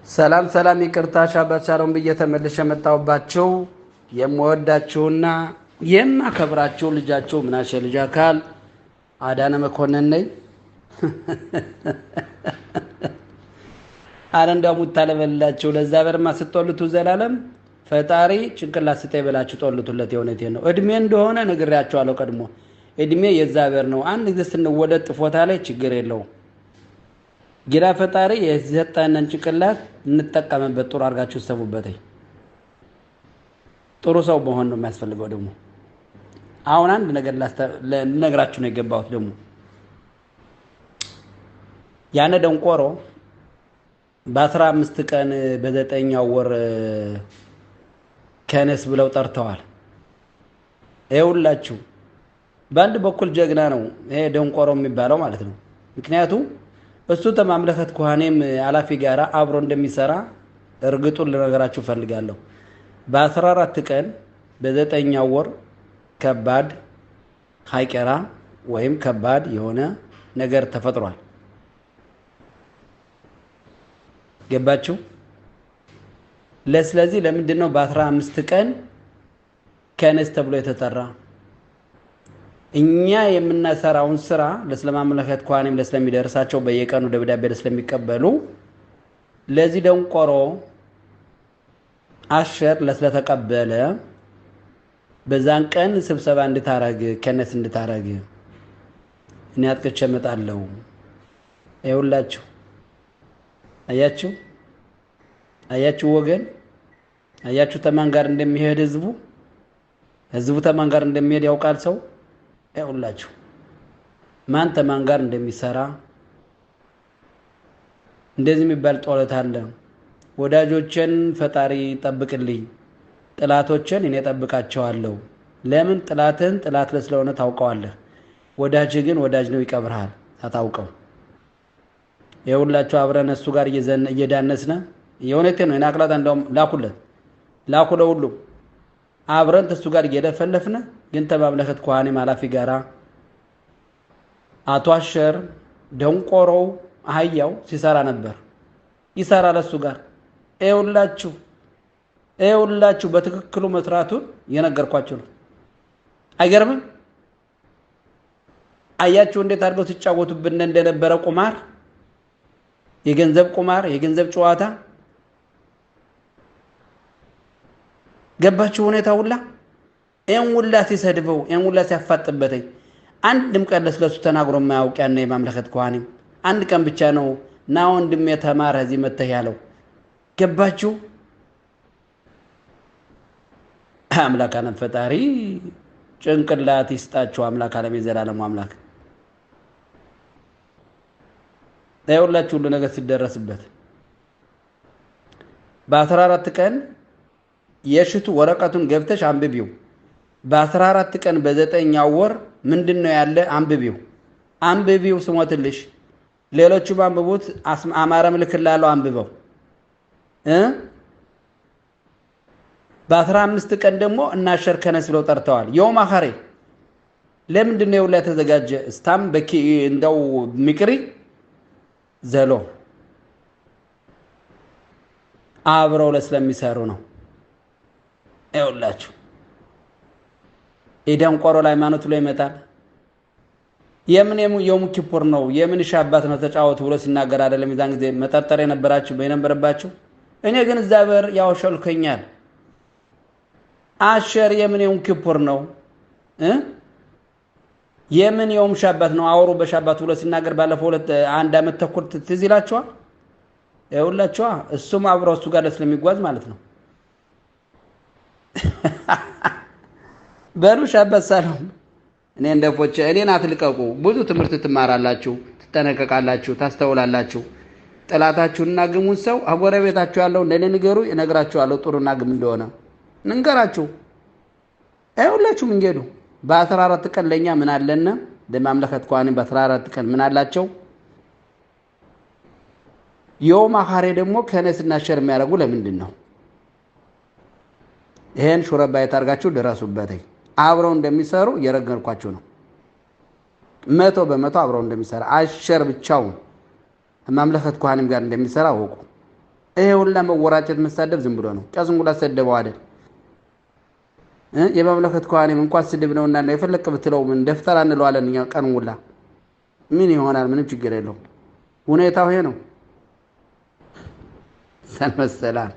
ሰላም ሰላም ይቅርታ ሻባቻሮን በየተመለሸ መጣውባቸው የምወዳችሁና የማከብራችሁ ልጃችሁ ምናሸ ልጅ አካል አዳነ መኮንን ነኝ። አረንዳው ሙታለበላችሁ ለዛ በርማ ስትወልቱ ዘላለም ፈጣሪ ጭንቅላት ስጠይ በላችሁ ጦልቱለት የሆነቴ ነው። እድሜ እንደሆነ ነግሬያችኋለሁ ቀድሞ እድሜ የዛበር ነው። አንድ ጊዜ ስንወለድ ጥፎታ ላይ ችግር የለውም። ጌታ ፈጣሪ የሰጠንን ጭንቅላት እንጠቀምበት፣ ጥሩ አድርጋችሁ ሰቡበት። ጥሩ ሰው መሆን ነው የሚያስፈልገው። ደግሞ አሁን አንድ ነገር ልነግራችሁ ነው የገባሁት። ደግሞ ያነ ደንቆሮ በ15 ቀን በ9ኛው ወር ከነስ ብለው ጠርተዋል። ይኸውላችሁ በአንድ በኩል ጀግና ነው ይሄ ደንቆሮ የሚባለው ማለት ነው። ምክንያቱም እሱ ተማምለከት ኮሃኔም አላፊ ጋራ አብሮ እንደሚሰራ እርግጡን ልነግራችሁ ፈልጋለሁ። በ14 ቀን በ9ኛው ወር ከባድ ሀይቀራ ወይም ከባድ የሆነ ነገር ተፈጥሯል። ገባችሁ? ለስለዚህ ለምንድን ነው በ15 ቀን ከነስ ተብሎ የተጠራ? እኛ የምናሰራውን ስራ ለስለማመለከት ኳንም ለስለሚደርሳቸው በየቀኑ ደብዳቤ ለስለሚቀበሉ ለዚህ ደንቆሮ አሸር ለስለተቀበለ በዛን ቀን ስብሰባ እንድታረግ ከነስ እንድታረግ እኔ አጥቅቼ እመጣለሁ። ይኸውላችሁ አያችሁ ወገን፣ አያችሁ ተማን ጋር እንደሚሄድ ህዝቡ ተማን ጋር እንደሚሄድ ያውቃል ሰው። ይኸውላችሁ ማን ተማን ጋር እንደሚሰራ እንደዚህ የሚባል ጦለት አለ። ወዳጆችን ፈጣሪ ጠብቅልኝ፣ ጥላቶችን እኔ ጠብቃቸዋለሁ። ለምን ጥላትን ጥላት ስለሆነ ታውቀዋለህ። ወዳጅ ግን ወዳጅ ነው ይቀብርሃል ታታውቀው። ይኸውላችሁ አብረን እሱ ጋር እየዳነስነ የሆነቴ ነው እናቅላታ እንደውም ላኩለ ሁሉ አብረን እሱ ጋር እየደፈለፍነ ግን ተባብለከት ኮሃኔ ማላፊ ጋራ አቶ አሸር ደንቆሮው አህያው ሲሰራ ነበር ይሰራል እሱ ጋር። ይኸውላችሁ በትክክሉ መስራቱን የነገርኳችሁ ነው። አይገርምም? አያችሁ እንዴት አድርገው ሲጫወቱብን እንደነበረ ቁማር፣ የገንዘብ ቁማር፣ የገንዘብ ጨዋታ። ገባችሁ ሁኔታ ሁላ ይሄን ሁላ ሲሰድበው ይሄን ሁላ ሲያፋጥበተኝ አንድም ቀን ለስለሱ ተናግሮ የማያውቅ ያነ የማምለከት ኮሃኔም አንድ ቀን ብቻ ነው ና ወንድም የተማረ እዚህ መተህ ያለው። ገባችሁ? አምላክ አለም ፈጣሪ ጭንቅላት ይስጣችሁ። አምላክ አለም የዘላለም አምላክ ይኸውላችሁ ሁሉ ነገር ሲደረስበት በ14 ቀን የሽቱ ወረቀቱን ገብተሽ አንብቢው። በ14 ቀን በ9ኛው ወር ምንድነው ያለ አንብቢው ስሞትልሽ። ሌሎቹም አንብቡት። አማራ ምልክት ላለው አንብበው። በ15 ቀን ደግሞ እናሸር ከነስ ብለው ጠርተዋል። የውም አኸሬ ለምንድነው የውላ ተዘጋጀ ስታም በቂ እንደው ሚቅሪ ዘሎ አብረው ለስለሚሰሩ ነው። ይኸውላችሁ የደንቆሮ ላይ ሃይማኖት ላይ ይመጣል። የምን የሙ ኪፖር ነው የምን ሻባት ነው ተጫወቱ ብሎ ሲናገር አይደለም ይዛን ጊዜ መጠርጠር የነበረባችሁ። እኔ ግን እግዚአብሔር ያወሸልከኛል። አሸር የምን የሙ ኪፖር ነው የምን የሙ ሻባት ነው አውሩ በሻባት ብሎ ሲናገር ባለፈው 1 ዓመት ተኩል ትዝ ይላችኋል። ይኸውላችሁ እሱም አብረው እሱ ጋር ስለሚጓዝ ማለት ነው። በሩ ሻባት ሳለው እኔ እንደፎቼ እኔን አትልቀቁ። ብዙ ትምህርት ትማራላችሁ፣ ትጠነቀቃላችሁ፣ ታስተውላላችሁ። ጥላታችሁና ግሙን ሰው አጎረቤታችሁ ያለው እንደኔ ንገሩ እነግራችኋለሁ። ጥሩና ግም እንደሆነ ንገራችሁ። አይሁላችሁ መንገዱ በ14 ቀን ለኛ ምን አለና ለማምለከት ኳኒ በ14 ቀን ምን አላቸው? የውም አኻሬ ደግሞ ከነስና ሸር የሚያደርጉ ለምንድን ነው? ይሄን ሹረባ የታርጋችሁ ድረሱበት። አብረው እንደሚሰሩ እየረገርኳችሁ ነው። 100% አብረው እንደሚሰራ አሸር ብቻው ማምለከት ኮሃንም ጋር እንደሚሰራ ወቁ። ይሄ ሁላ መወራጨት መሳደብ ዝም ብሎ ነው። ቄሱን ሁላ ሰደበው አይደል? የመምለከት ከዋኔም እንኳን ስድብ ነውና የፈለክ ብትለው ምን ደፍተራ እንለዋለን እኛ ቀን ሁላ ምን ይሆናል? ምንም ችግር የለውም። ሁኔታው ይሄ ነው። ሰላም